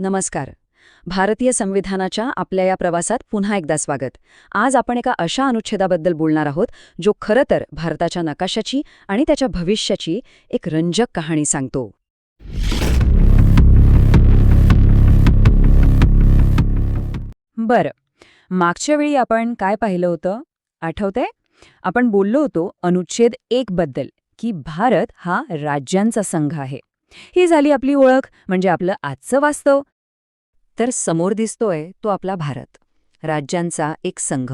नमस्कार. भारतीय संविधानाच्या आपल्या या प्रवासात पुन्हा एकदा स्वागत. आज आपण एका अशा अनुच्छेदाबद्दल बोलणार आहोत जो खरं तर भारताच्या नकाशाची आणि त्याच्या भविष्याची एक रंजक कहाणी सांगतो. बरं, मागच्या वेळी आपण काय पाहिलं होतं आठवतंय? आपण बोललो होतो अनुच्छेद 1 बद्दल की भारत हा राज्यांचा संघ आहे. ही झाली आपली ओळख, म्हणजे आपलं आजचं वास्तव. तर समोर दिसतोय तो आपला भारत, राज्यांचा एक संघ.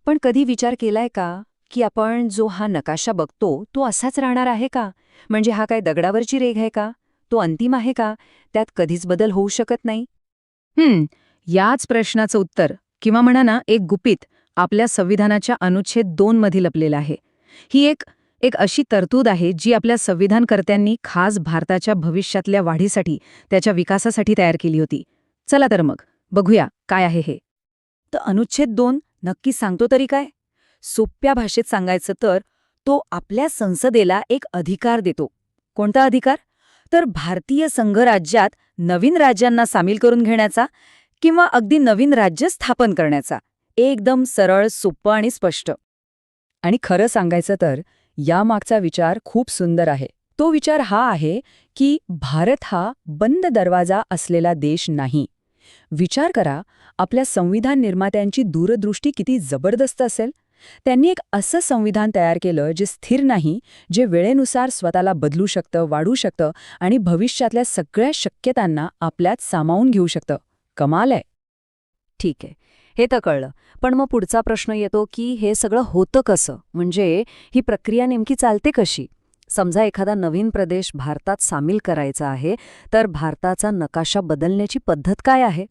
पण कधी विचार केलाय का की आपण जो हा नकाशा बघतो तो असाच राहणार आहे का? म्हणजे हा काय दगडावरची रेघ आहे का? तो अंतिम आहे का? त्यात कधीच बदल होऊ शकत नाही? याच प्रश्नाचं उत्तर, किंवा म्हणा ना एक गुपित, आपल्या संविधानाच्या अनुच्छेद 2 मध्ये लपलेलं आहे. ही एक अशी तरतूद आहे जी आपल्या संविधानकर्त्यांनी खास भारताच्या भविष्यातल्या वाढीसाठी, त्याच्या विकासासाठी तयार केली होती. चला तर मग बघूया काय आहे हे. तर अनुच्छेद 2 नक्की सांगतो तरी काय? सोप्या भाषेत सांगायचं तर तो आपल्या संसदेला एक अधिकार देतो. कोणता अधिकार? तर भारतीय संघराज्यात नवीन राज्यांना सामील करून घेण्याचा किंवा अगदी नवीन राज्य स्थापन करण्याचा. एकदम सरळ, सोपं आणि स्पष्ट. आणि खरं सांगायचं तर यामागचा विचार खूप सुंदर आहे. तो विचार हा आहे की भारत हा बंद दरवाजा असलेला देश नाही. विचार करा, आपल्या संविधान निर्मात्यांची दूरदृष्टी किती जबरदस्त असेल. त्यांनी एक असं संविधान तयार केलं जे स्थिर नाही, जे वेळेनुसार स्वतःला बदलू शकतं, वाढू शकतं आणि भविष्यातल्या सगळ्या शक्यतांना आपल्यात सामावून घेऊ शकतं. कमाल आहे. ठीक आहे, हे तर कळलं. पण मग पुढचा प्रश्न येतो की हे सगळं होतं कसं? म्हणजे ही प्रक्रिया नेमकी चालते कशी? समजा एखादा नवीन प्रदेश भारतात सामील करायचा आहे, तर भारताचा नकाशा बदलण्याची पद्धत काय आहे?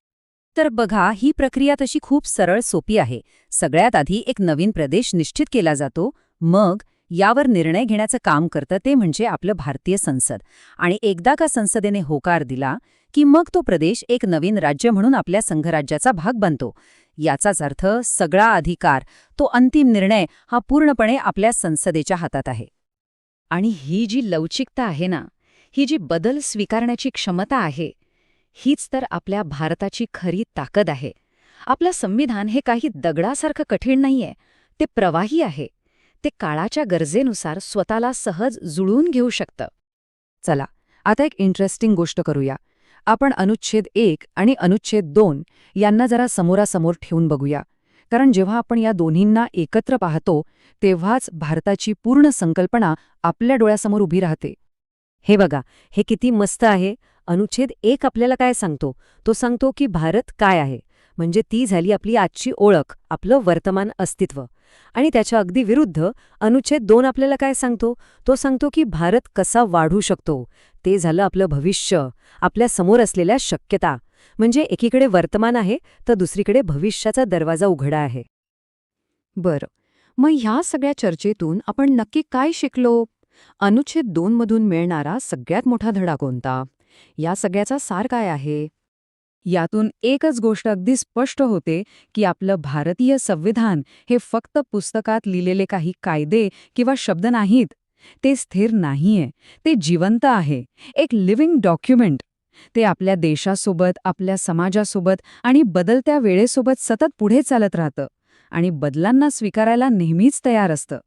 तर बघा, ही प्रक्रिया तशी खूप सरळ सोपी आहे. सगळ्यात आधी एक नवीन प्रदेश निश्चित केला जातो. मग यावर निर्णय घेण्याचं काम करतं ते म्हणजे आपलं भारतीय संसद. आणि एकदा का संसदेने होकार दिला की मग तो प्रदेश एक नवीन राज्य म्हणून आपल्या संघराज्याचा भाग बनतो. याचाच अर्थ सगळा अधिकार, तो अंतिम निर्णय हा पूर्णपणे आपल्या संसदेच्या हातात आहे. आणि ही जी लवचिकता आहे ना, ही जी बदल स्वीकारण्याची क्षमता आहे, हीच तर आपल्या भारताची खरी ताकद आहे. आपलं संविधान हे काही दगडासारखं कठीण नाहीये, ते प्रवाही आहे. ते काळाच्या गरजेनुसार स्वतःला सहज जुळवून घेऊ शकतं. चला, आता एक इंटरेस्टिंग गोष्ट करूया. आपण अनुच्छेद 1 आणि अनुच्छेद 2 यांना जरा समोरासमोर ठेवून बघूया. कारण जेव्हा आपण या दोन्हींना एकत्र पाहतो, तेव्हाच भारताची पूर्ण संकल्पना आपल्या डोळ्यासमोर उभी राहते. हे बघा, हे किती मस्त आहे. अनुच्छेद 1 आपल्याला काय सांगतो? तो सांगतो की भारत काय आहे, म्हणजे ती झाली आपली आजची ओळख, आपलं वर्तमान अस्तित्व. आणि त्याच्या अगदी विरुद्ध अनुच्छेद 2 आपल्याला काय सांगतो? तो सांगतो की भारत कसा वाढू शकतो. ते झालं आपलं भविष्य, आपल्या समोर असलेल्या शक्यता. म्हणजे एकीकडे वर्तमान आहे तर दुसरीकडे भविष्याचा दरवाजा उघडा आहे. बरं, मग ह्या सगळ्या चर्चेतून आपण नक्की काय शिकलो? अनुच्छेद 2 मधून मिळणारा सगळ्यात मोठा धडा कोणता? या सगळ्याचा सार काय आहे? यातून एकच गोष्ट अगदी स्पष्ट होते की आपलं भारतीय संविधान हे फक्त पुस्तकात लिहिलेले काही कायदे किंवा शब्द नाहीत. ते स्थिर नाहीये, ते जिवंत आहे, एक लिव्हिंग डॉक्युमेंट. ते आपल्या देशासोबत, आपल्या समाजासोबत आणि बदलत्या वेळेसोबत सतत पुढे चालत राहतं आणि बदलांना स्वीकारायला नेहमीच तयार असतं.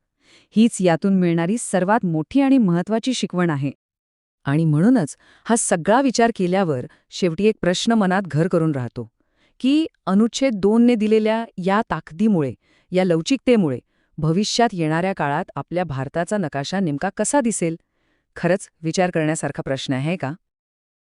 हीच यातून मिळणारी सर्वात मोठी आणि महत्त्वाची शिकवण आहे. आणि म्हणूनच हा सगळा विचार केल्यावर शेवटी एक प्रश्न मनात घर करून राहतो की अनुच्छेद 2 ने दिलेल्या या ताकदीमुळे, या लवचिकतेमुळे भविष्यात येणाऱ्या काळात आपल्या भारताचा नकाशा नेमका कसा दिसेल? खरंच विचार करण्यासारखा प्रश्न आहे का?